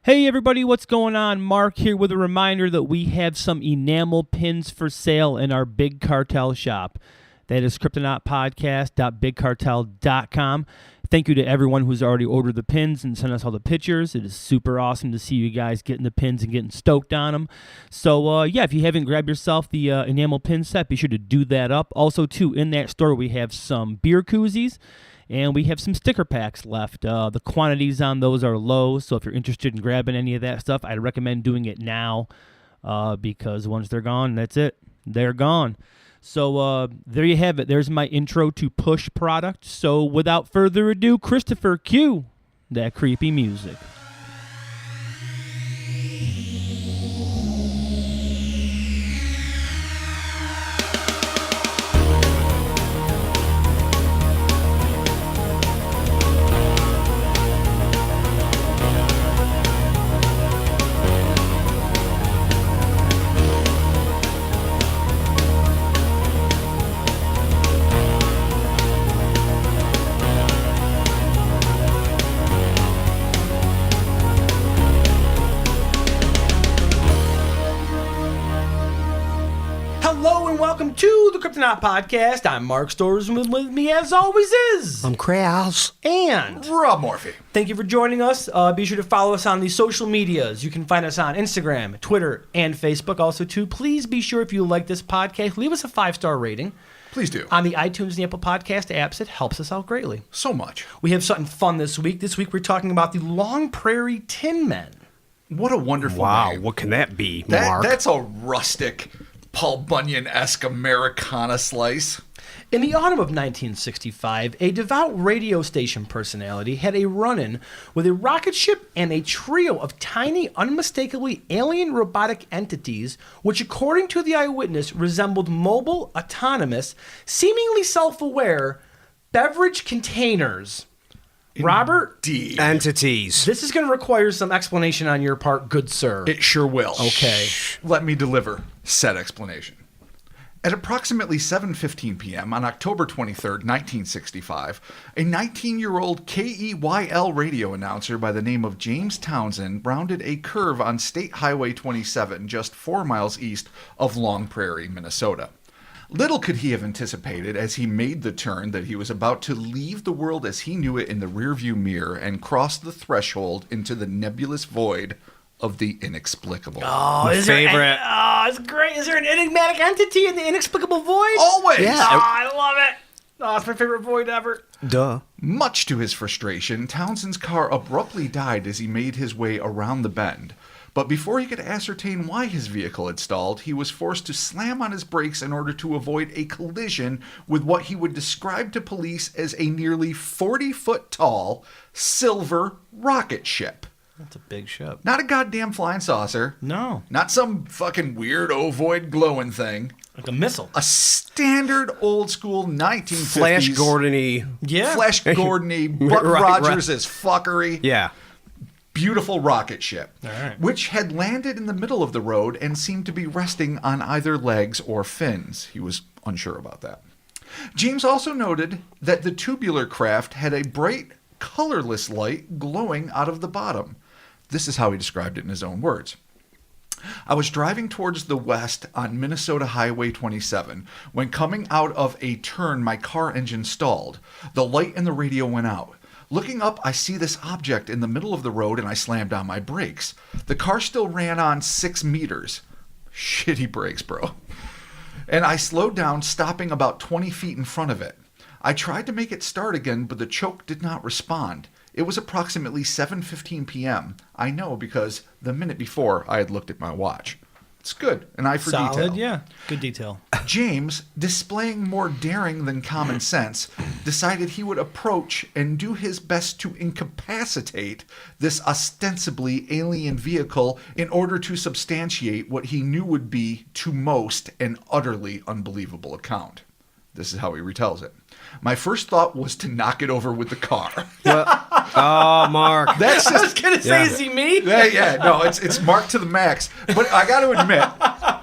Hey everybody, what's going on? Mark here with a reminder that we have some enamel pins for sale in our Big Cartel shop. That is kryptonotpodcast.bigcartel.com. Thank you to everyone who's already ordered the pins and sent us all the pictures. It is super awesome to see you guys getting the pins and getting stoked on them. So, if you haven't grabbed yourself the enamel pin set, be sure to do that up. Also, too, in that store we have some beer koozies. And we have some sticker packs left. The quantities on those are low, so if you're interested in grabbing any of that stuff, I'd recommend doing it now because once they're gone, that's it. They're gone. So there you have it. There's my intro to Push product. So without further ado, Christopher, cue that creepy music. Welcome to the Kryptonot Podcast. I'm Mark Storrs, and with me, as always, is... I'm Krause. And... Rob Morphy. Thank you for joining us. Be sure to follow us on the social medias. You can find us on Instagram, Twitter, and Facebook. Also, too, please be sure if you like this podcast, leave us a 5-star rating. Please do. On the iTunes and the Apple Podcast apps. It helps us out greatly. So much. We have something fun this week. This week, we're talking about the Long Prairie Tin Men. What a wonderful name. What can that be, Mark? That's a rustic... Paul Bunyan-esque Americana slice. In the autumn of 1965, a devout radio station personality had a run-in with a rocket ship and a trio of tiny, unmistakably alien robotic entities, which, according to the eyewitness, resembled mobile, autonomous, seemingly self-aware beverage containers. Robert? Indeed. Entities. This is going to require some explanation on your part, good sir. It sure will. Okay. Let me deliver said explanation. At approximately 7:15 p.m. on October 23rd, 1965, a 19-year-old KEYL radio announcer by the name of James Townsend rounded a curve on State Highway 27 just 4 miles east of Long Prairie, Minnesota. Little could he have anticipated as he made the turn that he was about to leave the world as he knew it in the rearview mirror and cross the threshold into the nebulous void of the inexplicable. Oh, My favorite. It's great. Is there an enigmatic entity in the inexplicable void? Always! Yeah. Oh, I love it. Oh, it's my favorite void ever. Duh. Much to his frustration, Townsend's car abruptly died as he made his way around the bend. But before he could ascertain why his vehicle had stalled, he was forced to slam on his brakes in order to avoid a collision with what he would describe to police as a nearly 40-foot-tall silver rocket ship. That's a big ship. Not a goddamn flying saucer. No. Not some fucking weird ovoid glowing thing. Like a missile. A standard old-school 1950s... Flash Gordon-y. Yeah. Flash Gordon-y, Buck Right. Rogers' fuckery. Yeah. Beautiful rocket ship, All right. which had landed in the middle of the road and seemed to be resting on either legs or fins. He was unsure about that. James also noted that the tubular craft had a bright, colorless light glowing out of the bottom. This is how he described it in his own words. I was driving towards the west on Minnesota Highway 27 when coming out of a turn my car engine stalled. The light in the radio went out. Looking up, I see this object in the middle of the road and I slammed on my brakes. The car still ran on 6 meters. Shitty brakes, bro. And I slowed down, stopping about 20 feet in front of it. I tried to make it start again, but the choke did not respond. It was approximately 7:15 p.m. I know because the minute before I had looked at my watch. It's good, an eye for Solid, detail. yeah. Good detail. James, displaying more daring than common sense, decided he would approach and do his best to incapacitate this ostensibly alien vehicle in order to substantiate what he knew would be, to most, an utterly unbelievable account. This is how he retells it. My first thought was to knock it over with the car. Oh, Mark. That's I was just... going to say, is he me? Yeah, no, it's Mark to the max. But I got to admit,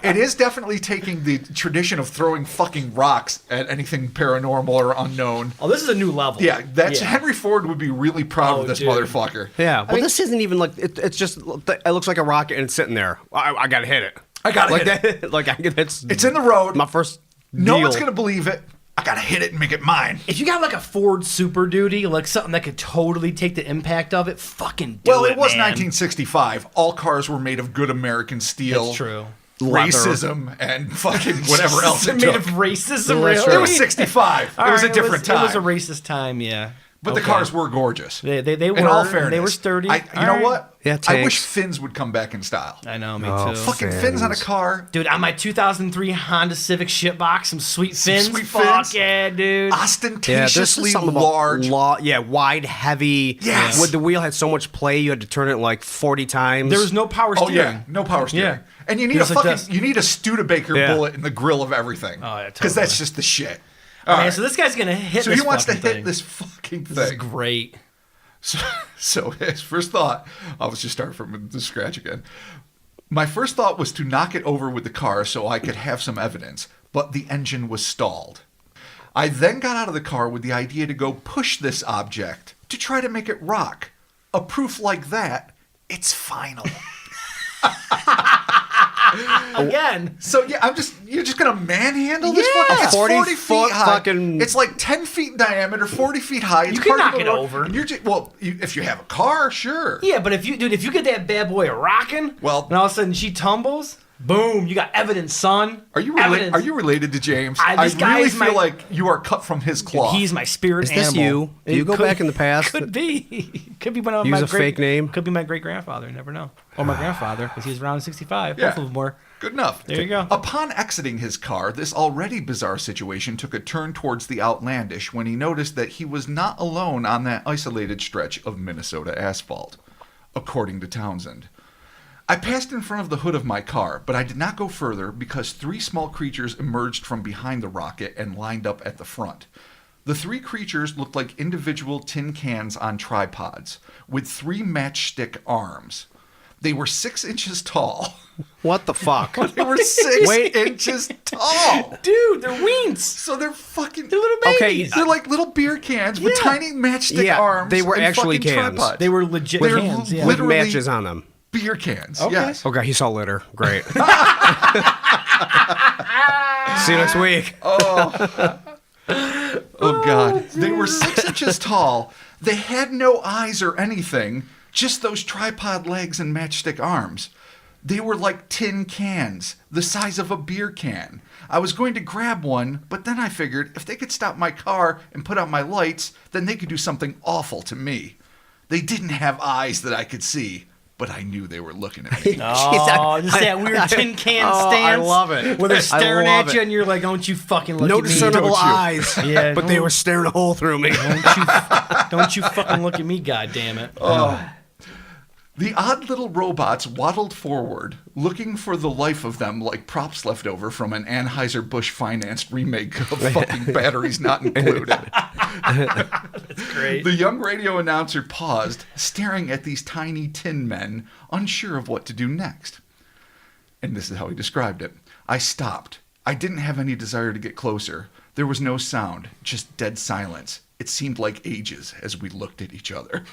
It is definitely taking the tradition of throwing fucking rocks at anything paranormal or unknown. Oh, this is a new level. Yeah, Henry Ford would be really proud of this motherfucker. Yeah, well, this isn't even like it's just it looks like a rocket and it's sitting there. I gotta hit it. I gotta hit it. It's in the road. My first. No deal. one's gonna believe it. I gotta hit it and make it mine. If you got like a Ford Super Duty, like something that could totally take the impact of it, fucking do Well, it, it was man. 1965. All cars were made of good American steel. That's true. Racism and fucking whatever else it made took. of racism, Well, that's really? It was 65. All It was right, a different time. It was a racist time, yeah. But the cars were gorgeous. They were. In all and fairness, they were sturdy. You know what? Yeah, I wish tanks. fins would come back in style. I know, me Oh, too. Fucking fins on a Fins. car. Dude, on my 2003 Honda Civic shitbox, some sweet fins. sweet Fuck fins. yeah, dude. Ostentatiously something large. wide, heavy. Yes. With the wheel had so much play, you had to turn it like 40 times. There was no power Oh steering. yeah, no power steering. Yeah. And you need Just a like fucking this. you need a Studebaker Yeah. bullet in the grill of everything. Oh, yeah, Because totally. that's just the shit. Okay, All right. so this guy's gonna hit. So this he wants to fucking hit thing. this fucking This is thing. great. So his first thought, I'll just start from the scratch again. My first thought was to knock it over with the car so I could have some evidence, but the engine was stalled. I then got out of the car with the idea to go push this object to try to make it rock. A proof like that, it's final. Again. So yeah, you're just gonna manhandle this Yeah. fucking. It's 40 40-foot feet high. fucking- It's like 10 feet in diameter, 40 feet high. It's You can parked on knock the it road, over. And you're just, if you have a car, sure. Yeah, but if you get that bad boy rocking, Well- and all of a sudden she tumbles, boom, you got evidence, son. Are you Evidence. related to James? This guy really is feel my- like you are cut from his cloth. He's my spirit Is this animal. you? Do you go back in the past? Could be. Could be one of Use my a fake name? Could be my great grandfather. You never know. Or my grandfather, because he was around 65. Yeah. Both of them were. Good enough. There you go. Upon exiting his car, this already bizarre situation took a turn towards the outlandish when he noticed that he was not alone on that isolated stretch of Minnesota asphalt, according to Townsend. I passed in front of the hood of my car, but I did not go further because 3 small creatures emerged from behind the rocket and lined up at the front. The 3 creatures looked like individual tin cans on tripods, with 3 matchstick arms. They were 6 inches tall. What the fuck? They were 6 Wait. inches tall. Dude, they're weens. So they're fucking... They're little Okay, babies. They're like little beer cans with Yeah. tiny matchstick arms. they were and actually fucking cans. tripods. They were legit They're cans. Yeah. With literally- matches on them. beer cans. Okay. Yes. Okay, he saw litter. Great. See you next week. Oh God. They were 6 inches tall. They had no eyes or anything, just those tripod legs and matchstick arms. They were like tin cans, the size of a beer can. I was going to grab one, but then I figured if they could stop my car and put out my lights, then they could do something awful to me. They didn't have eyes that I could see, but I knew they were looking at me. Oh, just that weird tin can I stance. love it. Where they're I staring love at you it. and you're like, don't you fucking look No at me. discernible don't you? eyes. Yeah, but they no. were staring a hole through me. Don't you fucking look at me, goddammit. The odd little robots waddled forward, looking for the life of them like props left over from an Anheuser-Busch financed remake of fucking Batteries Not Included. That's great. The young radio announcer paused, staring at these tiny tin men, unsure of what to do next. And this is how he described it. I stopped. I didn't have any desire to get closer. There was no sound, just dead silence. It seemed like ages as we looked at each other.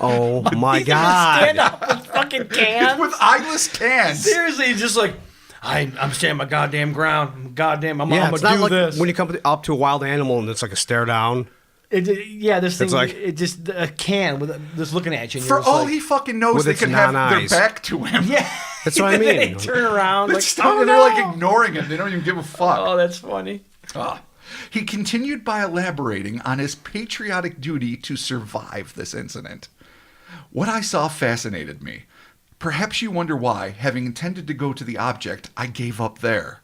Oh my Stand god. up with fucking cans. With eyeless cans. Seriously, just like, I'm standing my goddamn ground. I'm Yeah, gonna it's not do like this. when you come up to a wild animal and it's like a stare down. This thing, It's like- it just a can with just looking at you. And For you're just all like, he fucking knows, With they its could have their non-eyes. back to him. yeah, That's what I They mean. turn around like, They're no. like ignoring him. They don't even give a fuck. Oh, that's funny. Ah. He continued by elaborating on his patriotic duty to survive this incident. What I saw fascinated me. Perhaps you wonder why, having intended to go to the object, I gave up there.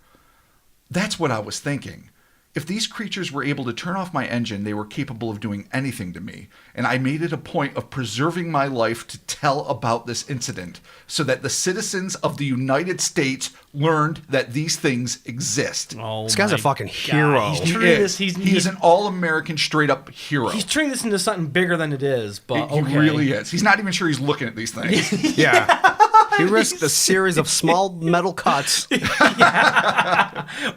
That's what I was thinking. If these creatures were able to turn off my engine, they were capable of doing anything to me, and I made it a point of preserving my life to tell about this incident so that the citizens of the United States learned that these things exist. Oh, This guy's a my fucking God. hero. He's He turning is. this. He's an all-American, straight-up hero. He's turning this into something bigger than it is. But He okay. really is. He's not even sure he's looking at these things. Yeah. He risked a series of small metal cuts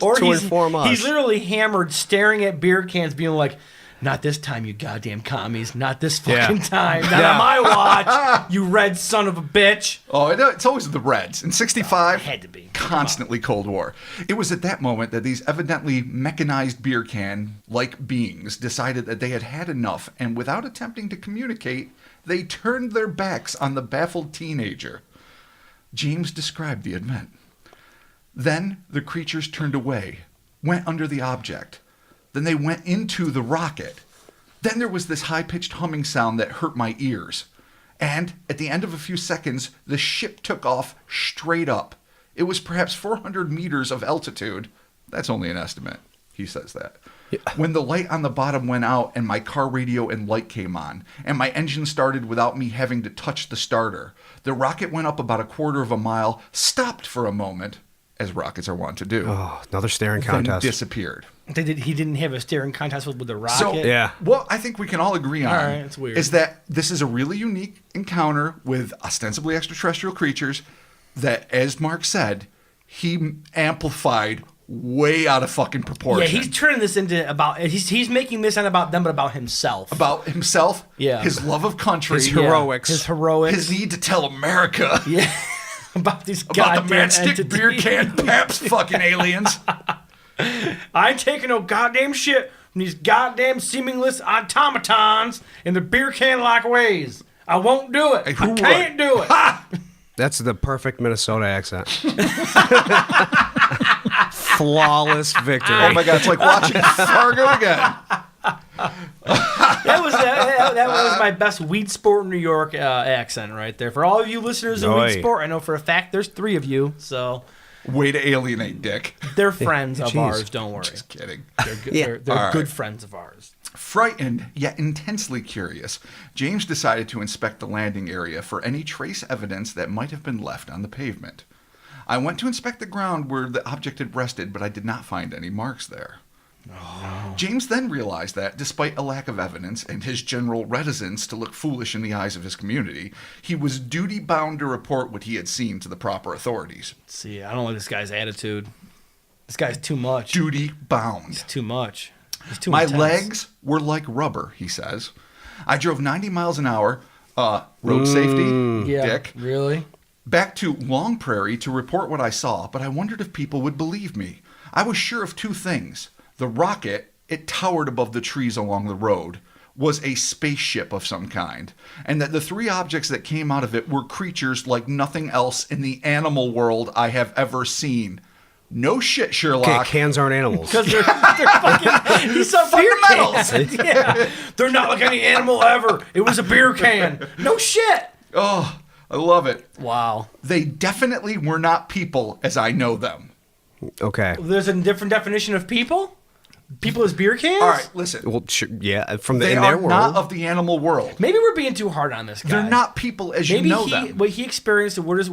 Or to inform us. he's literally hammered, staring at beer cans, being like, "Not this time, you goddamn commies! Not this fucking time! Not on my watch, you red son of a bitch!" Oh, it's always the Reds. In 65, Had to be. constantly Cold War. It was at that moment that these evidently mechanized beer can-like beings decided that they had had enough, and without attempting to communicate, they turned their backs on the baffled teenager. James described the event. Then the creatures turned away, went under the object. Then they went into the rocket. Then there was this high-pitched humming sound that hurt my ears. And at the end of a few seconds, the ship took off straight up. It was perhaps 400 meters of altitude. That's only an estimate. He says that. Yeah. When the light on the bottom went out and my car radio and light came on, and my engine started without me having to touch the starter, the rocket went up about a quarter of a mile, stopped for a moment, as rockets are wont to do. Oh, another staring then contest. Disappeared. He didn't have a staring contest with the rocket. So, Yeah. what I think we can all agree on All right, it's weird. is that this is a really unique encounter with ostensibly extraterrestrial creatures that, as Mark said, he amplified way out of fucking proportion. Yeah, he's turning this into about he's making this not about them but about himself. About himself, Yeah. his love of country, His heroics. His heroics. his need to tell America Yeah. About these about the goddamn matchstick beer entities. can Paps fucking aliens. I ain't taking no goddamn shit from these goddamn seamless automatons in the beer can like ways. I won't do it. Hey, who I can't do it. That's the perfect Minnesota accent. Flawless victory. Oh my god, it's like watching Fargo again. That was my best Weed Sport New York accent right there. For all of you listeners of Oi. Weed Sport, I know for a fact there's 3 of you, so Way to alienate Dick. they're friends of Jeez. ours. Don't worry. Just kidding. They're good, Yeah. they're All good right. friends of ours. Frightened, yet intensely curious, James decided to inspect the landing area for any trace evidence that might have been left on the pavement. I went to inspect the ground where the object had rested, but I did not find any marks there. James then realized that, despite a lack of evidence and his general reticence to look foolish in the eyes of his community, he was duty-bound to report what he had seen to the proper authorities. See, I don't like this guy's attitude. This guy's too much. Duty-bound. Too much. He's too My intense. legs were like rubber, he says. I drove 90 miles an hour, road safety, Yeah, Dick, really? back to Long Prairie to report what I saw, but I wondered if people would believe me. I was sure of 2 things. The rocket, it towered above the trees along the road, was a spaceship of some kind, and that the 3 objects that came out of it were creatures like nothing else in the animal world I have ever seen. No shit, Okay, Sherlock. cans aren't animals. Because they're fucking. He's a beer Fundamentals. can. Yeah. They're not like any animal ever. It was a beer can. No shit. Oh, I love it. Wow. They definitely were not people as I know them. Okay. There's a different definition of people? People as beer cans? All right, listen. Well, yeah, from They in are their world. not of the animal world. Maybe we're being too hard on this guy. They're not people as Maybe you know them. what he experienced, we're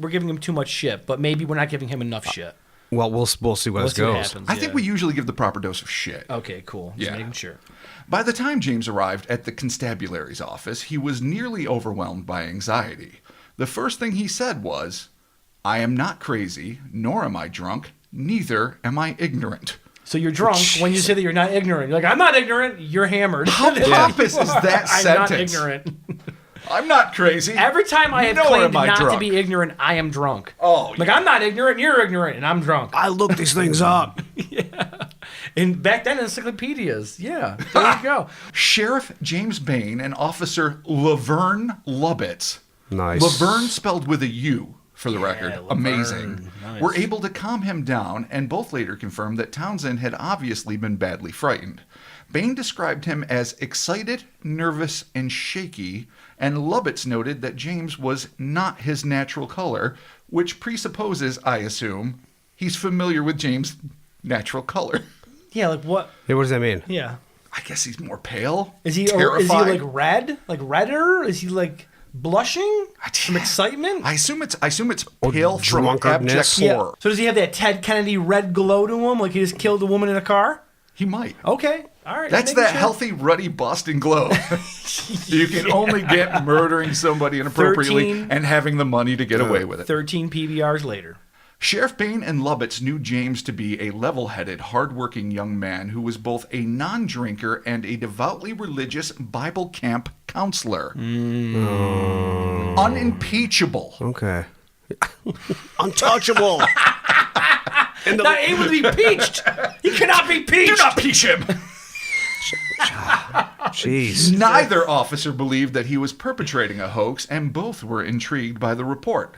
giving him too much shit, but maybe we're not giving him enough shit. Well, we'll see where Let's this see what goes. happens. I think we usually give the proper dose of shit. Okay, cool. Just Yeah. making sure. By the time James arrived at the constabulary's office, he was nearly overwhelmed by anxiety. The first thing he said was, "I am not crazy, nor am I drunk, neither am I ignorant." So you're drunk when you say that you're not ignorant. You're like, I'm not ignorant. You're hammered. How pompous is that I'm sentence? not ignorant. I'm not crazy. Every time I have Nor claimed am I not to drunk. be ignorant, I am drunk. Oh, Like, yeah. I'm not ignorant, you're ignorant, and I'm drunk. I looked these things up. And back then, encyclopedias. Yeah, there you go. Sheriff James Bain and Officer Laverne Lubbitz. Nice. Laverne spelled with a U, for the record. Laverne. Amazing. Nice. Were able to calm him down, and both later confirmed that Townsend had obviously been badly frightened. Bain described him as excited, nervous, and shaky, and Lubbitz noted that James was not his natural color, which presupposes, I assume, he's familiar with James' natural color. Yeah, like what? Hey, what does that mean? Yeah. I guess he's more pale. Is he terrified. like red? Like redder? Is he like blushing from excitement? I assume it's pale from drunkardness. abject Yeah. horror. So does he have that Ted Kennedy red glow to him? Like he just killed a woman in a car? He might. Okay. All right. That's that healthy, ruddy Boston glow. You can only get murdering somebody inappropriately 13 and having the money to get away with it. 13 PBRs later. Sheriff Bain and Lubbock knew James to be a level-headed, hard-working young man who was both a non-drinker and a devoutly religious Bible camp counselor. Unimpeachable. Okay. Untouchable. Not able to be peached. He cannot be peached. Do not peach him. Jeez. Neither officer believed that he was perpetrating a hoax, and both were intrigued by the report.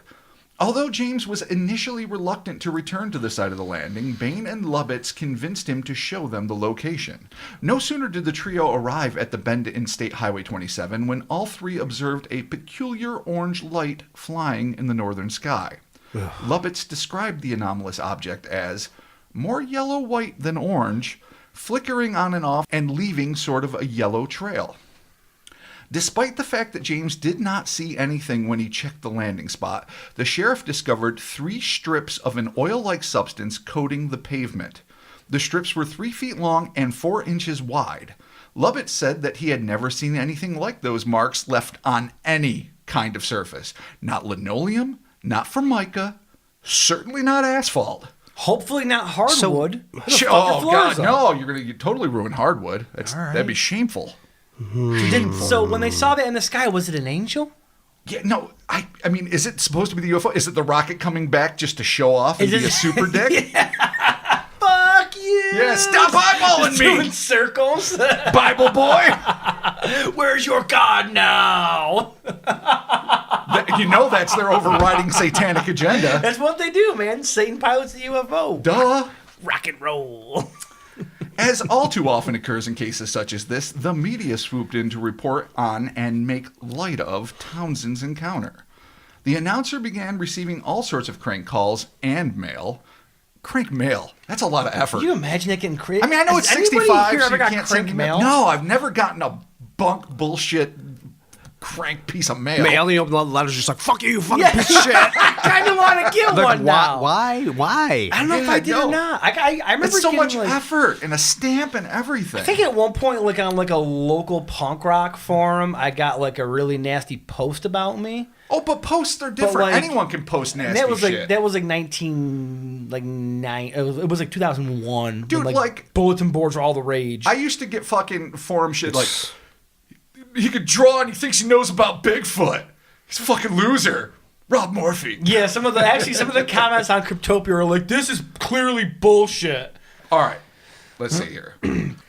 Although James was initially reluctant to return to the site of the landing, Bain and Lubbock convinced him to show them the location. No sooner did the trio arrive at the bend in State Highway 27 when all three observed a peculiar orange light flying in the northern sky. Lubbock described the anomalous object as more yellow-white than orange, flickering on and off and leaving sort of a yellow trail. Despite the fact that James did not see anything when he checked the landing spot, the sheriff discovered 3 strips of an oil-like substance coating the pavement. The strips were 3 feet long and 4 inches wide. Lubbock said that he had never seen anything like those marks left on any kind of surface. Not linoleum, not formica, certainly not asphalt. Hopefully not hardwood. Oh, God, no. You're going to totally ruin hardwood. That'd be shameful. So when they saw that in the sky, was it an angel? Yeah, no, I mean, is it supposed to be the UFO? Is it the rocket coming back just to show off and be a super dick? Fuck you! Yeah, stop eyeballing me! Doing circles. Bible boy! Where's your God now? You know that's their overriding satanic agenda. That's what they do, man. Satan pilots the UFO. Duh. Rock and roll. As all too often occurs in cases such as this, the media swooped in to report on and make light of Townsend's encounter. The announcer began receiving all sorts of crank calls and mail. Crank mail. That's a lot of effort. Can you imagine that getting crazy? I mean, I know it's 65, here so ever you got can't crank send mail? No, I've never gotten a bunk bullshit crank piece of mail. Mail, you open the letters, just like, fuck you fucking piece of shit. I kind of want to get Like, one now. Why? I don't know if I did or not. I remember It's so getting, much like, effort and a stamp and everything. I think at one point, like on like a local punk rock forum, I got like a really nasty post about me. Oh, but posts are different. like, Anyone can post nasty And that was shit. like 19 It was like 2001. Dude, when, like bulletin boards were all the rage. I used to get fucking forum shit like, he could draw and he thinks he knows about Bigfoot. He's a fucking loser. Rob Morphy. Yeah, some of the comments on Cryptopia are like, this is clearly bullshit. All right, let's see here.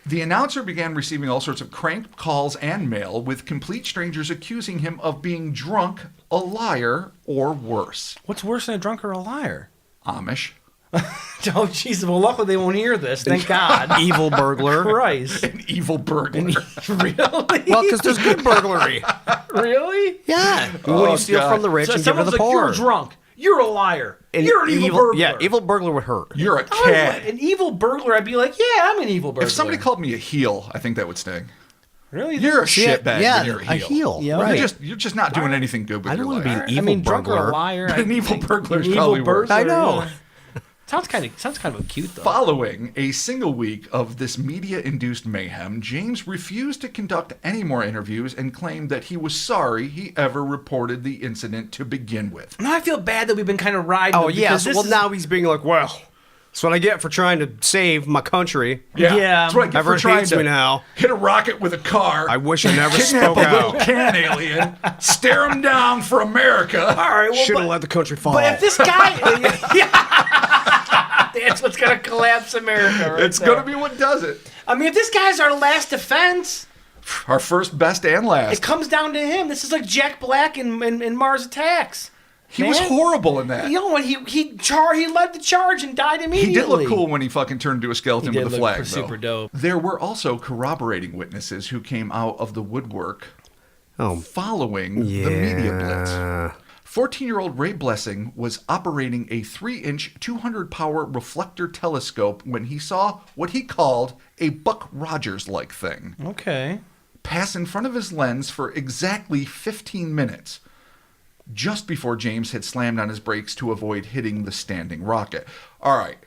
The announcer began receiving all sorts of crank calls and mail with complete strangers accusing him of being drunk, a liar, or worse. What's worse than a drunk or a liar? Amish. Oh, jeez. Well, luckily they won't hear this. Thank God. Evil burglar. Christ. An evil burglar. Really? Well, because there's good burglary. Really? Yeah. When you steal God. from the rich So and give to someone's the like, poor. you're drunk. You're a liar. You're an evil burglar. Yeah, evil burglar would hurt. You're a Oh, cat. an evil burglar, I'd be like, yeah, I'm an evil burglar. If somebody called me a heel, I think that would sting. Really? You're a shitbag yeah, when you're a heel. a heel. Yeah, right. You're just not doing anything good with I your don't want life. to be an evil drunk or burglar. a liar. An evil burglar is An probably evil worse. burglar. I know. yeah. Sounds kind of cute though. Following a single week of this media-induced mayhem, James refused to conduct any more interviews and claimed that he was sorry he ever reported the incident to begin with. Now I feel bad that we've been kind of riding. Oh, him yeah. because So, this well, is- now he's being like, well, that's what I get for trying to save my country. Yeah. That's what I get for Everyone trying hates to me now. hit a rocket with a car. I wish I never kidnap spoke a little out. can alien, stare him down for America. All right. Well, Should have but, let the country fall. but if this guy, that's what's gonna collapse America. Right It's there. going to be what does it. I mean, if this guy's our last defense, Our first, best, and last. it comes down to him. This is like Jack Black in Mars Attacks. He was horrible in that. You know, when he led the charge and died immediately. He did look cool when he fucking turned into a skeleton He with did a look flag, super though. dope. There were also corroborating witnesses who came out of the woodwork following the media blitz. 14-year-old Ray Blessing was operating a 3-inch, 200-power reflector telescope when he saw what he called a Buck Rogers-like thing Okay. pass in front of his lens for exactly 15 minutes, just before James had slammed on his brakes to avoid hitting the standing rocket. All right,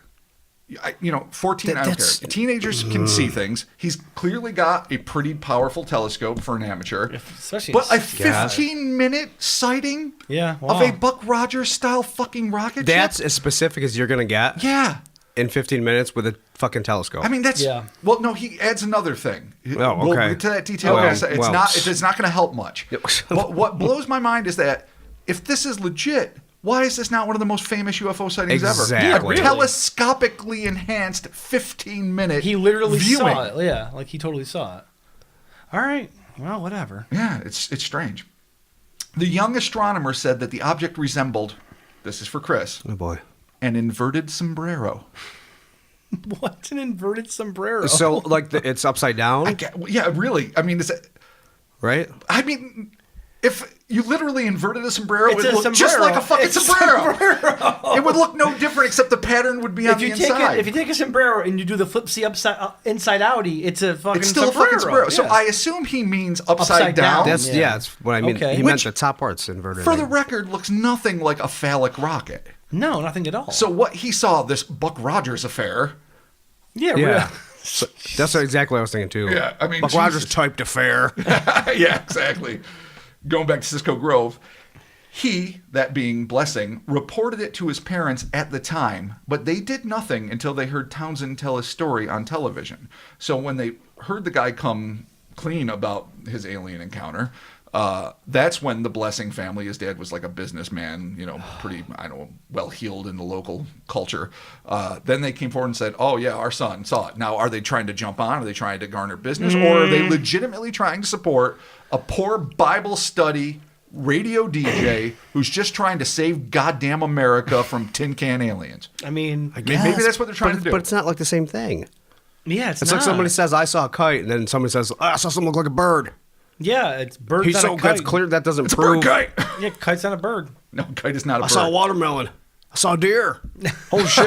14, I don't care. Teenagers can see things. He's clearly got a pretty powerful telescope for an amateur. Especially but a 15-minute sighting of a Buck Rogers-style fucking rocket That's ship? as specific as you're going to get? Yeah. In 15 minutes with a fucking telescope. I mean, that's... Yeah. Well, no, he adds another thing. Oh, okay. We'll get to that detail. Well, it's not going to help much. But what blows my mind is that if this is legit, why is this not one of the most famous UFO sightings Exactly. ever? Yeah, A really. telescopically enhanced 15-minute He literally viewing. saw it. Yeah, like he totally saw it. All right. Well, whatever. Yeah, it's strange. The young astronomer said that the object resembled, this is for Chris, Oh, boy. an inverted sombrero. What's an inverted sombrero? So, like, it's upside down, Yeah, really. I mean, right? if you literally inverted a sombrero, It's it would a look just sombrero. like a fucking It's a sombrero. It would look no different, except the pattern would be on the inside. If you take a sombrero and you do the flipsy inside outy, it's a fucking It's still sombrero. a fucking sombrero. So Yeah. I assume he means upside down. That's, Yeah. that's what I mean. Okay. He meant Which, the top part's inverted. for the record, looks nothing like a phallic rocket. No, nothing at all. So what he saw, this Buck Rogers affair. yeah, Yeah. really. So that's exactly what I was thinking, too. Yeah, I mean, Buck Jesus. Rogers typed affair. Yeah, exactly. Going back to Cisco Grove, he, that being Blessing, reported it to his parents at the time, but they did nothing until they heard Townsend tell his story on television. So when they heard the guy come clean about his alien encounter, that's when the Blessing family, his dad was like a businessman, pretty, well-heeled in the local culture. Then they came forward and said, oh, yeah, our son saw it. Now, are they trying to jump on? Are they trying to garner business? Or are they legitimately trying to support a poor Bible study radio DJ who's just trying to save goddamn America from tin can aliens? I mean, Maybe that's what they're trying to do. But it's not like the same thing. yeah, it's It's not. like somebody says, I saw a kite, and then somebody says, I saw something look like a bird. Yeah, it's birds He's on so a kite. that's clear that doesn't It's a prove. bird kite. Yeah, kite's on a bird. No, kite is not a I bird. saw a watermelon. I saw a deer. Holy shit.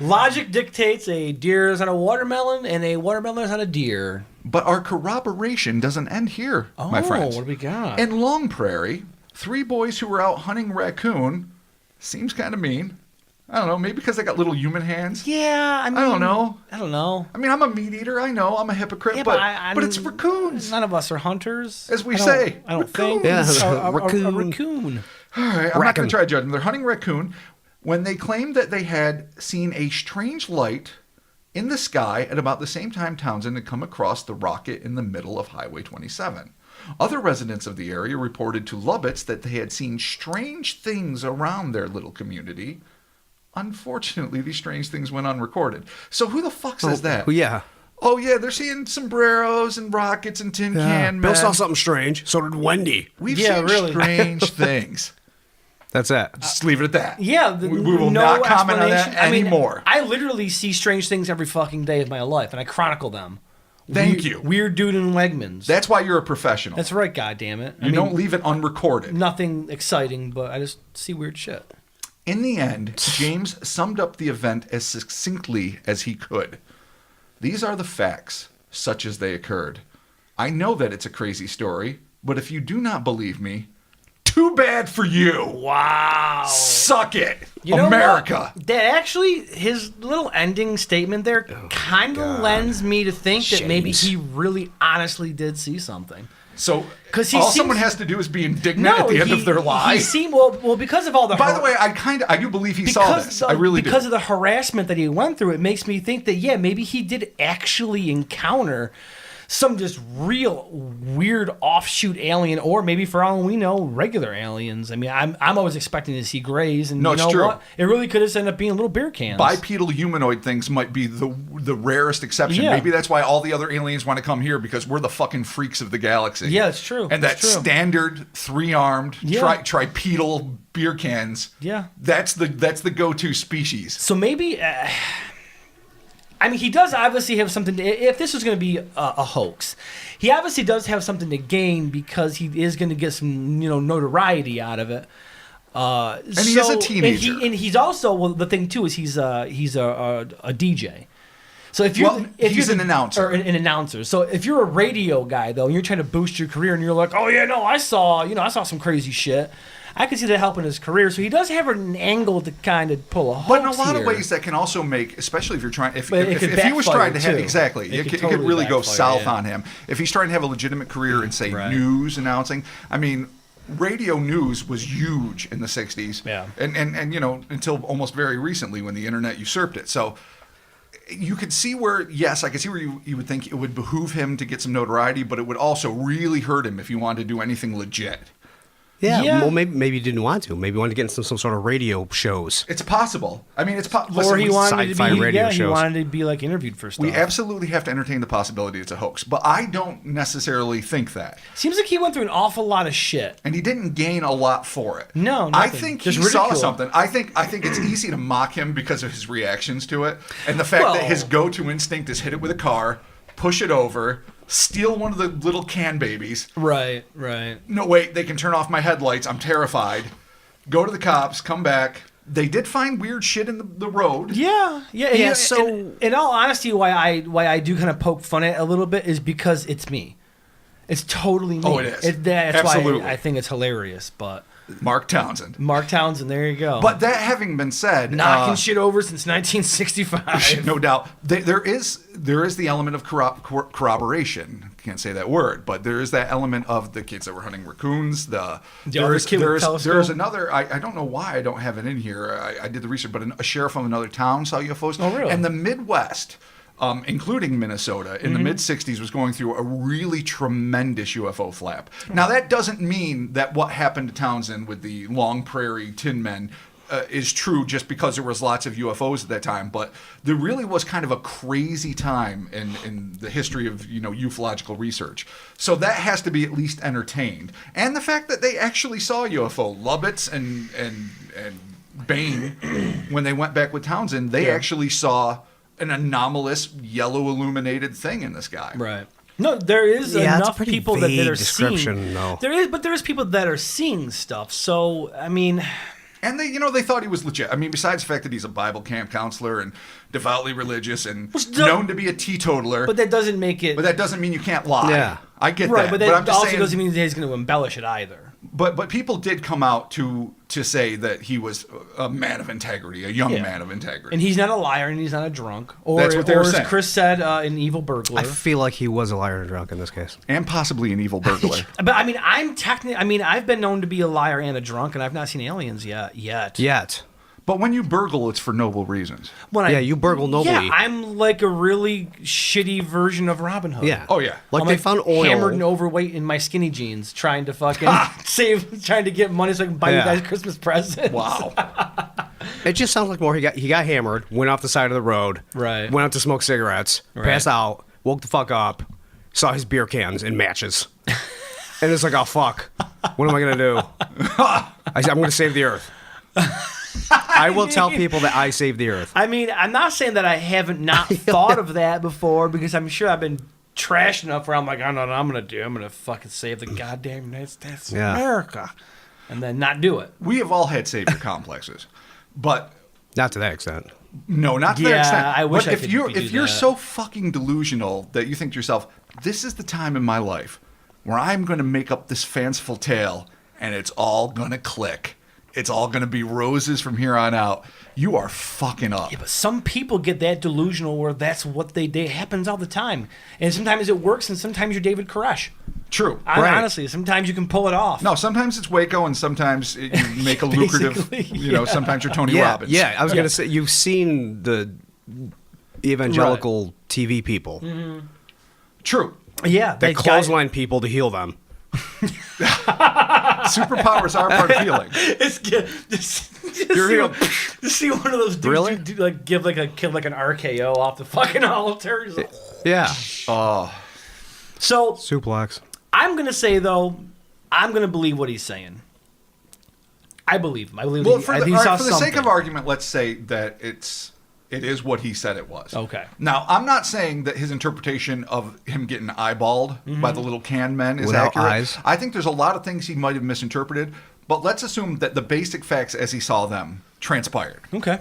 Logic dictates a deer is on a watermelon and a watermelon is on a deer. But our corroboration doesn't end here, Oh, my friends. what do we got? In Long Prairie, 3 boys who were out hunting raccoon seems kind of mean. I don't know, maybe because they got little human hands. Yeah, I mean, don't know. I don't know. I mean, I'm a meat eater. I know I'm a hypocrite, Yeah, but it's raccoons. None of us are hunters. As we I don't- say, I don't raccoons. think. Yeah, A raccoon. raccoon. All right, I'm not Raccoon. going to try to judge them. They're hunting raccoon when they claimed that they had seen a strange light in the sky at about the same time Townsend had come across the rocket in the middle of Highway 27. Other residents of the area reported to Lubbock that they had seen strange things around their little community. Unfortunately, these strange things went unrecorded. So who the fuck says that? Well, yeah. Oh, yeah, they're seeing sombreros and rockets and tin can Bill men. saw something strange. So did Wendy. We've Yeah, seen really. strange things. That's it. Just leave it at that. Yeah, we will no not comment on that explanation. I mean, anymore. I literally see strange things every fucking day of my life, and I chronicle them. Thank you. Weird dude in Wegmans. That's why you're a professional. That's right, goddammit. You don't leave it unrecorded. Nothing exciting, but I just see weird shit. In the end, James summed up the event as succinctly as he could. These are the facts, such as they occurred. I know that it's a crazy story, but if you do not believe me, too bad for you. Wow. Suck it, You know America. what? That actually, his little ending statement there kind of lends me to think that maybe James. he really honestly did see something. So 'Cause he all seems- someone has to do is be indignant at the end of their He lives. seemed well because of all the. By the way, I do believe he saw this. I really do. Because of the harassment that he went through, it makes me think that maybe he did actually encounter some just real weird offshoot alien, or maybe for all we know, regular aliens. I mean, I'm always expecting to see grays, and No, you it's know true. what? It really could have ended up being little beer cans. Bipedal humanoid things might be the rarest exception. Yeah. Maybe that's why all the other aliens want to come here, because we're the fucking freaks of the galaxy. Yeah, it's true. And that It's true. standard 3-armed Yeah. tripedal beer cans. Yeah. That's the go-to species. So maybe, I mean, he does obviously have something. If this was going to be a hoax, he obviously does have something to gain because he is going to get some, notoriety out of it. And he is a teenager. and he's also the thing too is he's a DJ. So if you're he's an announcer. or an announcer. So if you're a radio guy though, and you're trying to boost your career, and you're like, oh yeah, no, I saw some crazy shit. I could see that helping his career. So he does have an angle to kind of pull a hoax But in a lot of here. ways, that can also make, especially if you're trying, if But it could he was trying to have, backfire, too. exactly, It it could could totally really go backfire, south yeah. on him. If he's trying to have a legitimate career in, say, Right. news announcing, I mean, radio news was huge in the 60s. Yeah. And you know, until almost very recently when the internet usurped it. So you could see where, yes, I could see where you would think it would behoove him to get some notoriety, but it would also really hurt him if he wanted to do anything legit. Yeah, Yeah. well, maybe he didn't want to. Maybe he wanted to get into some sort of radio shows. It's possible. I mean, it's Or he wanted to sci-fi be, radio he shows. wanted to be like interviewed for stuff. we absolutely have to entertain the possibility it's a hoax, but I don't necessarily think that. Seems like he went through an awful lot of shit. And he didn't gain a lot for it. No, I nothing. think Just he saw ridicule. something. I think it's easy to mock him because of his reactions to it, and the fact that his go-to instinct is hit it with a car, push it over, steal one of the little can babies. Right. No, wait, they can turn off my headlights. I'm terrified. Go to the cops. Come back. They did find weird shit in the road. Yeah. Yeah, and- so- and in all honesty, why I do kind of poke fun at it a little bit is because it's me. It's totally me. Oh, it is. That's Absolutely. why I think it's hilarious. But Mark Townsend. Mark Townsend, there you go. But that having been said, knocking shit over since 1965. no doubt, there is the element of corroboration. Can't say that word, but there is that element of the kids that were hunting raccoons. other kid with telescope. There's another. I don't know why I don't have it in here. I did the research, but a sheriff from another town saw UFOs. Oh, really? And the Midwest, including Minnesota, in the mid '60s, was going through a really tremendous UFO flap. Now that doesn't mean that what happened to Townsend with the Long Prairie Tin Men is true just because there was lots of UFOs at that time, but there really was kind of a crazy time in the history of ufological research. So that has to be at least entertained, and the fact that they actually saw a UFO, Lubitz and Bain, when they went back with Townsend, they actually saw an anomalous yellow illuminated thing in the sky. Right. No, there is Yeah, it's a enough pretty people that vague are description, seeing. though. There is people that are seeing stuff. So I mean, And they thought he was legit. I mean, besides the fact that he's a Bible camp counselor and devoutly religious and known to be a teetotaler, but that doesn't make it but that doesn't mean you can't lie. Yeah. I get right. that. But that I'm just also saying, doesn't mean that he's going to embellish it either. But people did come out to say that he was a man of integrity, a young Yeah. man of integrity. And he's not a liar, and he's not a drunk, or, That's what they were as saying. Chris said, an evil burglar. I feel like he was a liar and a drunk in this case. And possibly an evil burglar. But I mean, I've been known to be a liar and a drunk, and I've not seen aliens yet. Yet. But when you burgle, it's for noble reasons. Yeah, you burgle nobly. Yeah, I'm like a really shitty version of Robin Hood. Yeah. Oh, yeah. Like I'm they found oil. hammered and overweight in my skinny jeans, trying to fucking trying to get money so I can buy you Yeah. guys Christmas presents. Wow. It just sounds like more. He got hammered, went off the side of the road, Right. went out to smoke cigarettes, passed out, woke the fuck up, saw his beer cans and matches, and it's like, oh fuck, what am I gonna do? I'm gonna save the earth. I will tell people that I saved the earth. I mean, I'm not saying that I haven't not thought of that before, because I'm sure I've been trash enough where I'm like, I know what I'm gonna fucking save the goddamn United States of Yeah. America, and then not do it. We have all had savior complexes. But Not to that extent. no, not to Yeah, that extent. I wish but I if could you're do if you're that. so fucking delusional that you think to yourself, this is the time in my life where I'm going to make up this fanciful tale and it's all going to click. It's all going to be roses from here on out. You are fucking up. Yeah, but some people get that delusional where that's what they do. It happens all the time, and sometimes it works, and sometimes you're David Koresh. True. Honestly, sometimes you can pull it off. No, sometimes it's Waco, and sometimes you make a lucrative. Basically, Sometimes you're Tony Yeah, Robbins. yeah. I was gonna say you've seen the evangelical TV people True. Yeah, that clothesline people to heal them. Superpowers are part of healing. It's good. Just You're see, healed. just see one of those dudes Really? do, like give like a kid like an RKO off the fucking altar. He's like, Yeah. Oh, so Suplex. I'm gonna say though, I'm gonna believe what he's saying. I believe him. I believe. well, he, for I the, think he saw for the sake something. of argument, let's say that it is what he said it was. Okay. Now, I'm not saying that his interpretation of him getting eyeballed by the little can men is Without accurate. eyes. I think there's a lot of things he might have misinterpreted, but let's assume that the basic facts as he saw them transpired. Okay.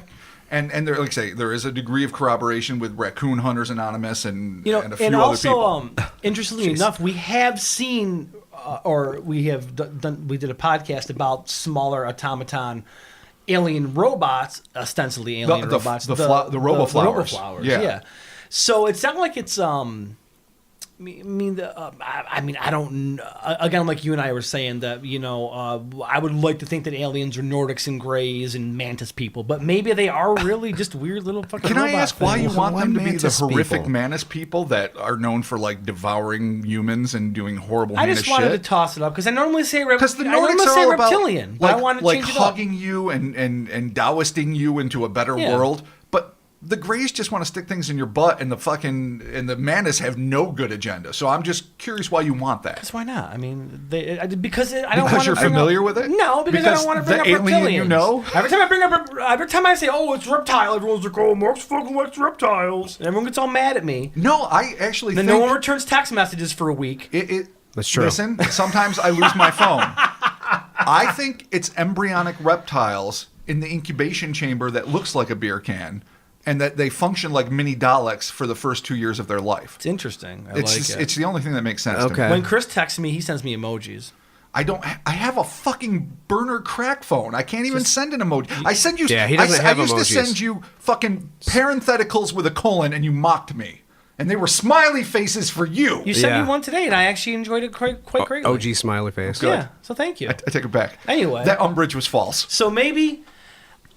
And there, like I say, there is a degree of corroboration with Raccoon Hunters Anonymous and a few and other also, people. interestingly enough, we have seen or we have done. We did a podcast about smaller automaton alien robots, ostensibly alien robots. The RoboFlowers. RoboFlowers. Yeah. Yeah. So it's not like it's I mean, I don't. Again, like you and I were saying that, I would like to think that aliens are Nordics and Greys and Mantis people, but maybe they are really just weird little fucking. Can I robot ask why you things. want them to be the Mantis horrific people? Mantis people that are known for like devouring humans and doing horrible, I heinous just wanted shit? to toss it up because I normally say Because the I normally Nordics are say all about reptilian, but I want to like change it up. hugging you and Taoisting you into a better Yeah. world. But the Greys just want to stick things in your butt, and the Mantis have no good agenda. So I'm just curious why you want that. Because why not? I mean, because I don't want Because to you're familiar with it? No, because I don't want to bring the up alien reptilians. you know? Every time I say, "Oh, it's reptile," everyone's like, "Oh, Mark's fucking likes reptiles," and everyone gets all mad at me. No, I actually Then think no one returns text messages for a week. That's true. Listen, sometimes I lose my phone. I think it's embryonic reptiles in the incubation chamber that looks like a beer can, and that they function like mini Daleks for the first 2 years of their life. It's interesting. It's the only thing that makes sense to Okay. me. When Chris texts me, he sends me emojis. I have a fucking burner crack phone. I can't even send an emoji. I send you. Yeah, he doesn't have I used to emojis. send you fucking parentheticals with a colon, and you mocked me. And they were smiley faces for you. You sent Yeah. me one today, and I actually enjoyed it quite greatly. OG smiley face. Yeah, so thank you. I take it back. Anyway. That umbrage was false. So maybe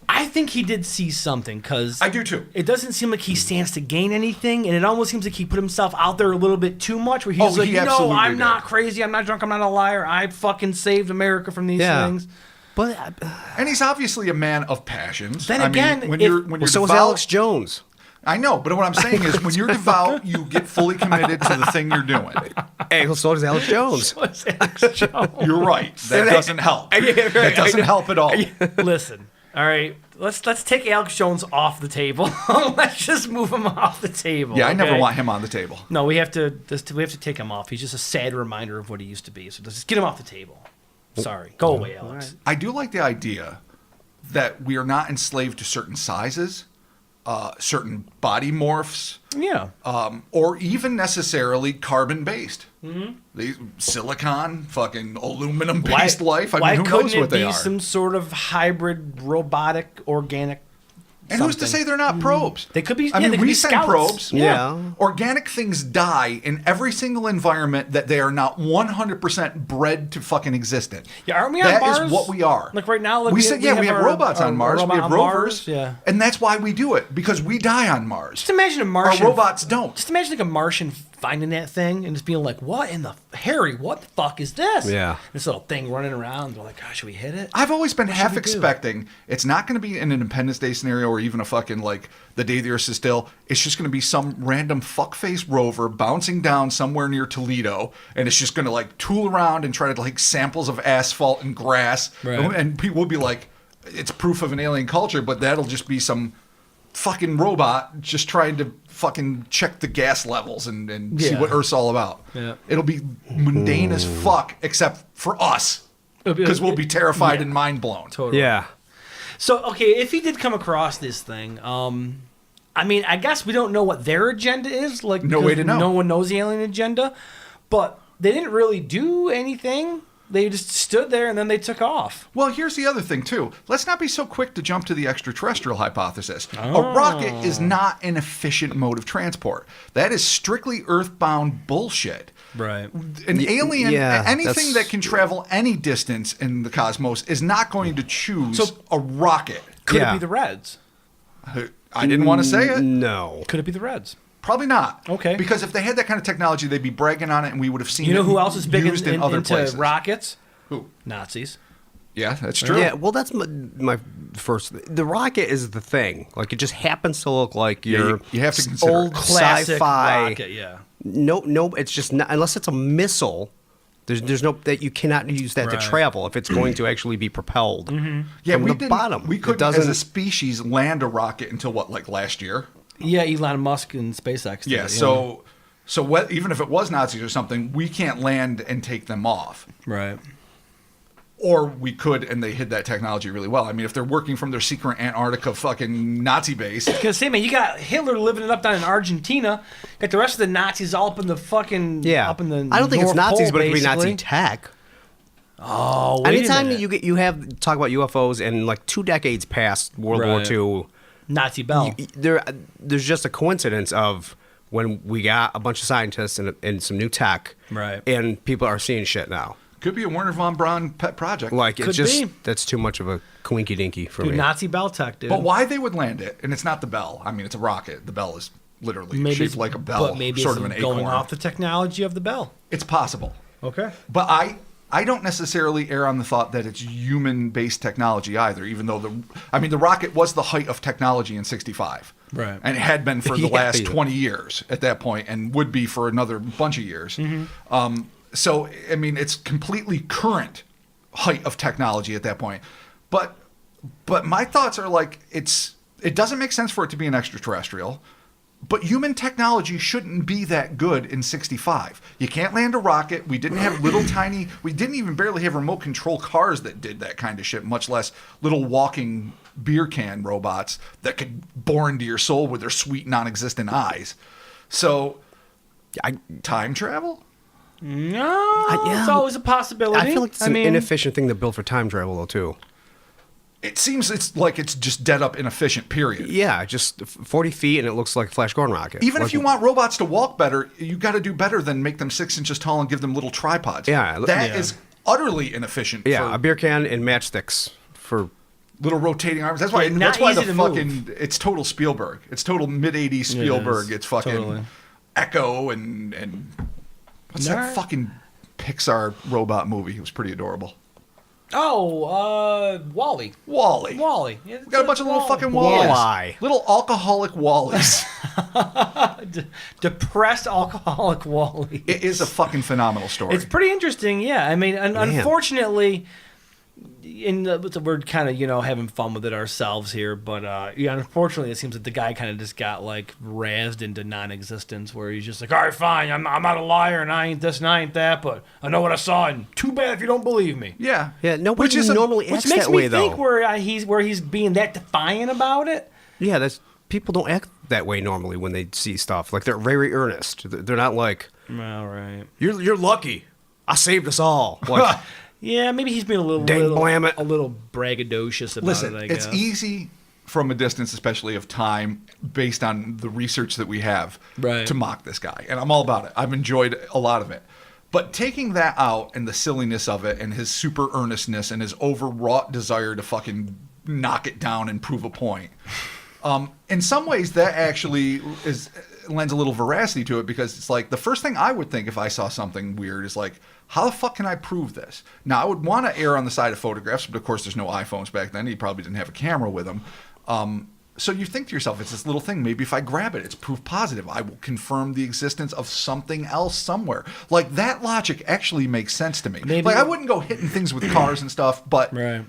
I think he did see something because I do too. It doesn't seem like he stands to gain anything, and it almost seems like he put himself out there a little bit too much. Where he's like, he "No, absolutely I'm did. not crazy. I'm not drunk. I'm not a liar. I fucking saved America from these Yeah. things." But And he's obviously a man of passions. Then I mean, again, when if- you're so is devout, Alex Jones. I know, but what I'm saying is, when you're devout, you get fully committed to the thing you're doing. Hey, so does Alex Jones. What's Alex Jones? You're right. That doesn't help. That doesn't help at all. Listen, all right. Let's take Alex Jones off the table. Let's just move him off the table. Yeah, I never okay? want him on the table. No, we have to take him off. He's just a sad reminder of what he used to be. So let's just get him off the table. Sorry, go away, Alex. I do like the idea that we are not enslaved to certain sizes, certain body morphs, Yeah. or even necessarily carbon-based. These silicon, fucking aluminum-based life. I why mean, who couldn't knows it what they be are? some sort of hybrid, robotic, organic? And who's to something? say they're not probes? They could be. I yeah, mean, they could we be send scouts. probes. Yeah. Organic things die in every single environment that they are not 100% bred to fucking exist in. Yeah, aren't we on That Mars? is what we are. Like right now, like we said, we have our- robots our on Mars. robot We have on rovers. Mars, yeah. And that's why we do it, because we die on Mars. Just imagine a Our Martian. robots don't. Just imagine like a Martian finding that thing and just being like, "What in the Harry? What the fuck is this?" Yeah. This little thing running around. They're like, "Oh, should we hit it?" I've always been half should we do? expecting it's not going to be an Independence Day scenario or even a fucking like the day the Earth is still. It's just going to be some random fuckface rover bouncing down somewhere near Toledo, and it's just going to like tool around and try to like samples of asphalt and grass, Right. and people will be like, it's proof of an alien culture, but that'll just be some fucking robot just trying to fucking check the gas levels and see Yeah. what Earth's all about. Yeah. It'll be mundane as fuck, except for us. Because we'll be terrified and mind blown. Totally. Yeah. So, okay, if he did come across this thing, I mean, I guess we don't know what their agenda is. Like, No way to know. No one knows the alien agenda, but they didn't really do anything. They just stood there and then they took off. Well, here's the other thing, too. Let's not be so quick to jump to the extraterrestrial hypothesis. A rocket is not an efficient mode of transport. That is strictly earthbound bullshit. Right. An alien, yeah, anything that's- that can travel any distance in the cosmos is not going to choose a rocket. Could Yeah. it be the Reds? I didn't want to say it. No. Could it be the Reds? Probably not. Okay. Because if they had that kind of technology, they'd be bragging on it, and we would have seen You know it who else is big used in other into places. rockets? Who? Nazis. Yeah, that's true. Yeah, well, that's my first. The rocket is the thing. Like, it just happens to look like your you have to consider old it. Classic sci-fi. rocket, yeah. No, it's just not, unless it's a missile. There's no that you cannot use that Right. to travel if it's going to actually be propelled Yeah, from we the didn't, bottom. We It couldn't, as a doesn't. species, land a rocket until what, like last year? Yeah, Elon Musk and SpaceX. did Yeah. it, So what, even if it was Nazis or something, we can't land and take them off. Right. Or we could, and they hid that technology really well. I mean, if they're working from their secret Antarctica fucking Nazi base. Because, say, man, you got Hitler living it up down in Argentina. Got the rest of the Nazis all up in the fucking... Yeah. Up in the I don't think North it's Nazis, Pole, but it could be basically. Nazi tech. Oh, wait Anytime a minute. you have talk about UFOs and like 2 decades past World Right. War II, Nazi Bell. there's just a coincidence of when we got a bunch of scientists and some new tech, Right. and people are seeing shit now. Could be a Werner von Braun pet project. Like, Could it's just, be. that's too much of a quinky dinky for Dude, me. Nazi Bell tech, dude. But why they would land it, and it's not the bell. I mean, it's a rocket. The bell is literally shaped like a bell, but maybe sort it's of an going acorn. off the technology of the bell. It's possible. Okay. But I don't necessarily err on the thought that it's human-based technology either, even though the rocket was the height of technology in 65. Right. And it had been for the Yeah, last yeah. 20 years at that point, and would be for another bunch of years. Mm-hmm. So, I mean, it's completely current height of technology at that point. But my thoughts are like, it doesn't make sense for it to be an extraterrestrial. But human technology shouldn't be that good in 65. You can't land a rocket. We didn't have we didn't even barely have remote control cars that did that kind of shit, much less little walking beer can robots that could bore into your soul with their sweet non-existent eyes. So, time travel? No, yeah. it's always a possibility. I feel like it's an inefficient thing to build for time travel, though, too. It seems it's like it's just dead up inefficient, period. Yeah, just 40 feet and it looks like a Flash Gordon rocket. Even Like- if you want robots to walk better, you got to do better than make them 6 inches tall and give them little tripods. Yeah, that yeah. is utterly inefficient. Yeah, for a beer can and matchsticks for... little rotating arms. That's why. Yeah, not That's why easy the to fucking. move. It's total Spielberg. It's total mid '80s Spielberg. is, It's fucking totally. Echo and what's that Alright. fucking Pixar robot movie? It was pretty adorable. Oh, Wally. Wally. Wally. Yeah, We got a bunch of little fucking Wall-E. Wallies. Little alcoholic Wallies. Depressed alcoholic Wally. It is a fucking phenomenal story. It's pretty interesting, yeah. I mean, unfortunately, we're kind of having fun with it ourselves here, but yeah, unfortunately, it seems that the guy kind of just got like razzed into non-existence, where he's just like, all right, fine, I'm not a liar, and I ain't this and I ain't that, but I know what I saw, and too bad if you don't believe me. yeah. Yeah, nobody Which is normally Which acts makes that me way, think though. where he's being that defiant about it. Yeah, that's... People don't act that way normally when they see stuff. Like, they're very earnest. They're not like, All right. you're lucky. I saved us all. Like, Yeah, maybe he's being a little braggadocious about Listen, it, I guess. it's easy from a distance, especially of time, based on the research that we have, Right. to mock this guy. And I'm all about it. I've enjoyed a lot of it. But taking that out and the silliness of it and his super earnestness and his overwrought desire to fucking knock it down and prove a point, in some ways that actually lends a little veracity to it, because it's like the first thing I would think if I saw something weird is like, how the fuck can I prove this? Now, I would want to err on the side of photographs, but of course there's no iPhones back then. He probably didn't have a camera with him. So you think to yourself, it's this little thing. Maybe if I grab it, it's proof positive. I will confirm the existence of something else somewhere. Like, that logic actually makes sense to me. Maybe- Like, I wouldn't go hitting things with cars and stuff, but Right.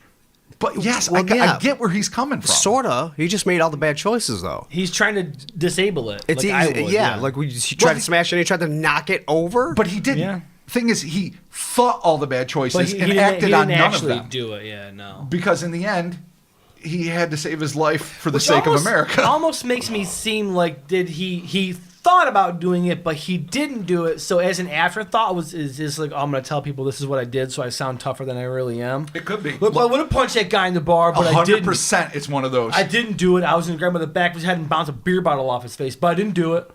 but yes, Well, I yeah. get where he's coming from. sorta. He just made all the bad choices, though. He's trying to disable it. It's like I easy. would, yeah, like he tried to smash it and he tried to knock it over. But he didn't. Yeah. Thing is, he thought all the bad choices But he and didn't, acted he on didn't none of actually them. do it. Yeah, no. Because in the end, he had to save his life for the Which sake almost- of America. Almost makes me seem like he thought about doing it, but he didn't do it. So as an afterthought, is just like, oh, I'm going to tell people this is what I did, so I sound tougher than I really am. It could be. Look, I would have punched that guy in the bar, but I didn't. 100% it's one of those. I didn't do it. I was going to grab him by the back of his head and bounce a beer bottle off his face, but I didn't do it.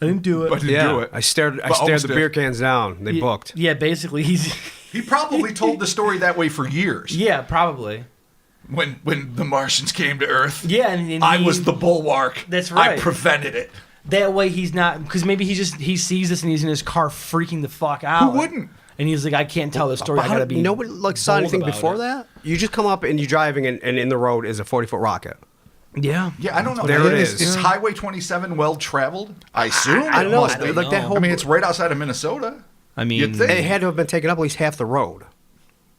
I didn't do it. But didn't yeah, do it. I stared But almost the did. beer cans down. They booked. Yeah, basically, he's. He probably told the story that way for years. Yeah, probably. When the Martians came to Earth, Yeah, and I he- was the bulwark. That's right. I prevented it. That way he's not, because maybe he sees this and he's in his car freaking the fuck out. Who wouldn't? And he's like, I can't tell the story. I gotta be. Nobody saw bold anything about before it. that. You just come up and you're driving and in the road is a 40-foot rocket. Yeah. Yeah, I don't know. There it is. Is Highway 27 well traveled? I assume. I don't it know. must be. Like that whole. I mean, it's right outside of Minnesota. I mean, You'd think. It had to have been taken up at least half the road.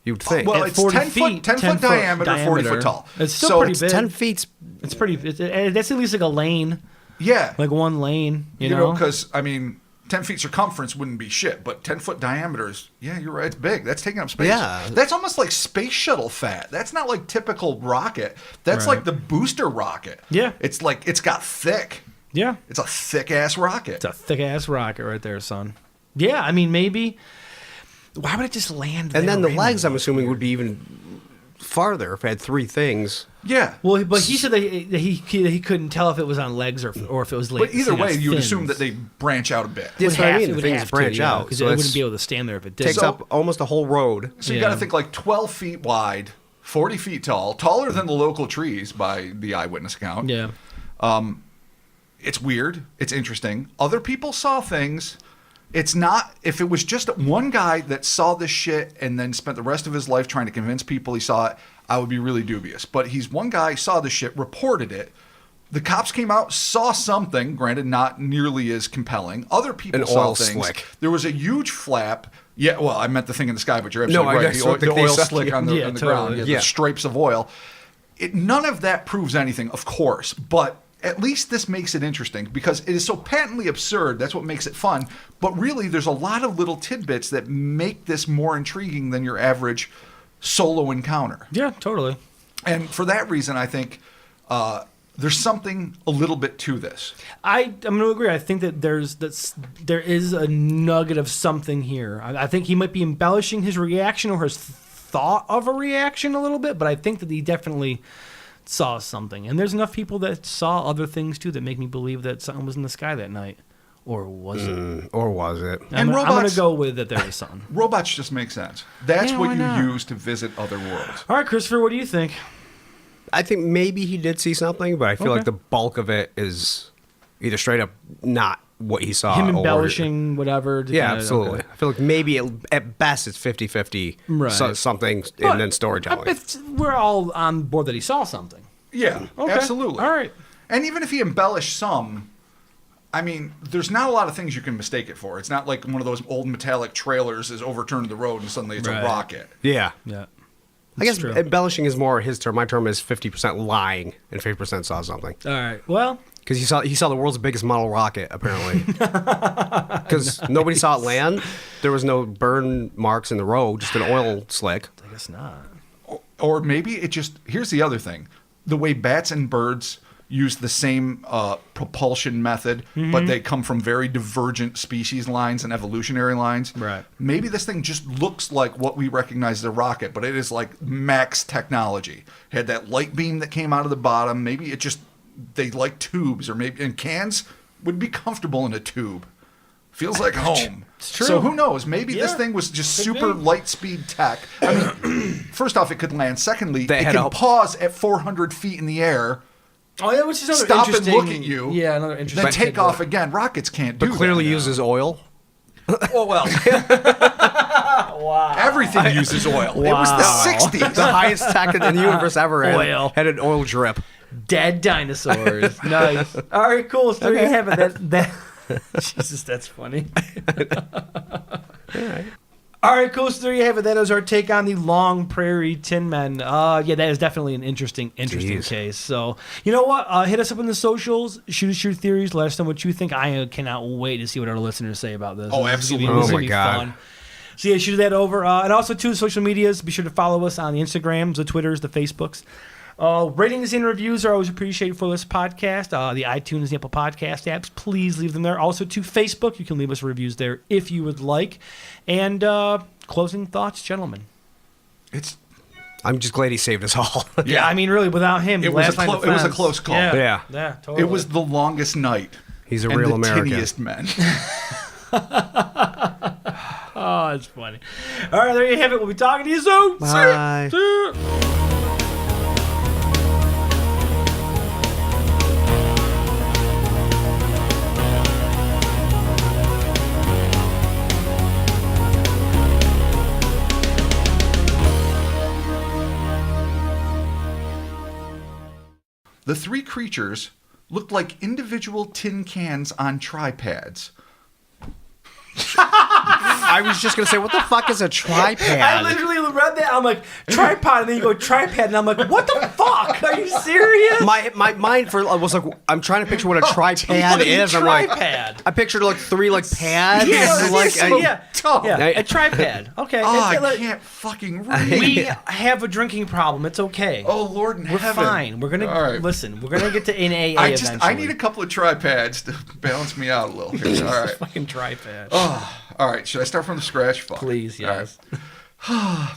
You'd think. Well, At it's 40 10 feet, foot 10 foot diameter, 40 foot tall. It's still So pretty it's big. 10 feet. It's pretty. That's at least like a lane, Yeah. like one lane. You You know. know, because, I mean, 10 feet circumference wouldn't be shit, but 10-foot diameters, yeah, you're right, it's big. That's taking up space. Yeah. That's almost like space shuttle fat. That's not like typical rocket. That's Right. like the booster rocket. Yeah. It's like, it's got thick. Yeah. It's a thick-ass rocket. It's a thick-ass rocket right there, son. Yeah, I mean, maybe. Why would it just land there And then the randomly? legs, I'm assuming, would be even farther if it had 3 things. Yeah. Well, but he said that he couldn't tell if it was on legs or if it was like. But either way, you'd fins. assume that they branch out a bit. That's Would what I have- mean. it The would things have branch to, out. because So it it's- wouldn't be able to stand there if it did. Takes So- up almost a whole road. So you Yeah. got to think like 12 feet wide, 40 feet tall, taller than the local trees by the eyewitness account. Yeah. It's weird. It's interesting. Other people saw things. It's not, if it was just one guy that saw this shit and then spent the rest of his life trying to convince people he saw it, I would be really dubious. But he's one guy, saw this shit, reported it. The cops came out, saw something, granted not nearly as compelling. Other people An saw oil things. slick. There was a huge flap. Yeah, well, I meant the thing in the sky, but you're absolutely No, I right. guess The, what the they oil saw. slick on the, Yeah, on the totally. ground. Yeah, Yeah. the stripes of oil. None of that proves anything, of course, but at least this makes it interesting because it is so patently absurd. That's what makes it fun. But really, there's a lot of little tidbits that make this more intriguing than your average solo encounter. Yeah, totally. And for that reason, I think there's something a little bit to this. I'm going to agree. I think that there is a nugget of something here. I think he might be embellishing his reaction or his thought of a reaction a little bit, but I think that he definitely saw something. And there's enough people that saw other things too that make me believe that something was in the sky that night. Or was it? Or was it? And I'm going robots- to go with that there was something. Robots just make sense. That's Yeah, what why you not? use to visit other worlds. All right, Christopher, what do you think? I think maybe he did see something, but I feel Okay. like the bulk of it is either straight up not what he saw. Him or- embellishing, whatever. to Yeah, kinda- absolutely. okay. I feel like maybe at best it's 50-50 Right. something But and then storytelling. we're all on board that he saw something. Yeah, Okay. absolutely. All right. And even if he embellished some, I mean, there's not a lot of things you can mistake it for. It's not like one of those old metallic trailers is overturned the road and suddenly it's Right. a rocket. Yeah. Yeah. I guess true. embellishing is more his term. My term is 50% lying and 50% saw something. All right. Well, Because he saw the world's biggest model rocket, apparently. Because nobody saw it land. There was no burn marks in the road, just an oil slick. I guess not. Or maybe it just, here's the other thing. The way bats and birds use the same propulsion method, but they come from very divergent species lines and evolutionary lines. Right. Maybe this thing just looks like what we recognize as a rocket, but it is like max technology. It had that light beam that came out of the bottom. Maybe it just, they like tubes, or maybe, and cans would be comfortable in a tube. Feels like home. It's true. So who knows? Maybe this Yeah. thing was just Could super be. light speed tech. I mean, first off, it could land. Secondly, They it had can a- pause at 400 feet in the air, Oh yeah, which is another stop and interesting. look at you, Yeah, another interesting. then take tidbit. off again. Rockets can't do But clearly that. uses oil. Oh, well. Wow. Everything uses oil. It was the Wow. 60s. The highest tech in the universe ever Oil. had an oil drip. Dead dinosaurs. Nice. All right, cool. So there you have it. That Jesus, that's funny. All right, cool. So there you have it. That is our take on the Long Prairie Tin Men. Yeah, that is definitely an interesting Jeez. case. So, you know what? Hit us up on the socials. Shoot us your theories. Let us know what you think. I cannot wait to see what our listeners say about this. Oh, This is gonna be- absolutely. this is Oh, gonna my be God. fun. So yeah, shoot that over. And also, too, social medias. Be sure to follow us on the Instagrams, the Twitters, the Facebooks. Ratings and reviews are always appreciated for this podcast. The iTunes, the Apple Podcast apps, please leave them there. Also to Facebook, you can leave us reviews there if you would like. And closing thoughts, gentlemen. I'm just glad he saved us all. Yeah, I mean, really, without him, It was last a night it was a defense- close call. Yeah, Yeah. yeah, totally. It was the longest night. He's a and real the American. tinniest men. Oh, it's funny. All right, there you have it. We'll be talking to you soon. Bye. See ya. The three creatures looked like individual tin cans on tripods. I was just gonna say, what the fuck is a tripod? I literally read that. I'm like, tripod, and then you go tripod, and I'm like, what the fuck? Are you serious? My mind was like, I'm trying to picture what a tripod is. I'm like, Tripod. I pictured like 3 like pads. Yes, like, yeah, a tripod. Okay. I can't fucking read. We have a drinking problem. It's okay. Oh, Lord in We're heaven. fine. We're gonna listen. We're gonna get to NAA eventually. I need a couple of tripads to balance me out a little here. All right. fucking tripod. All right. Should I start from the scratch? Fuck. Please, yes. All right.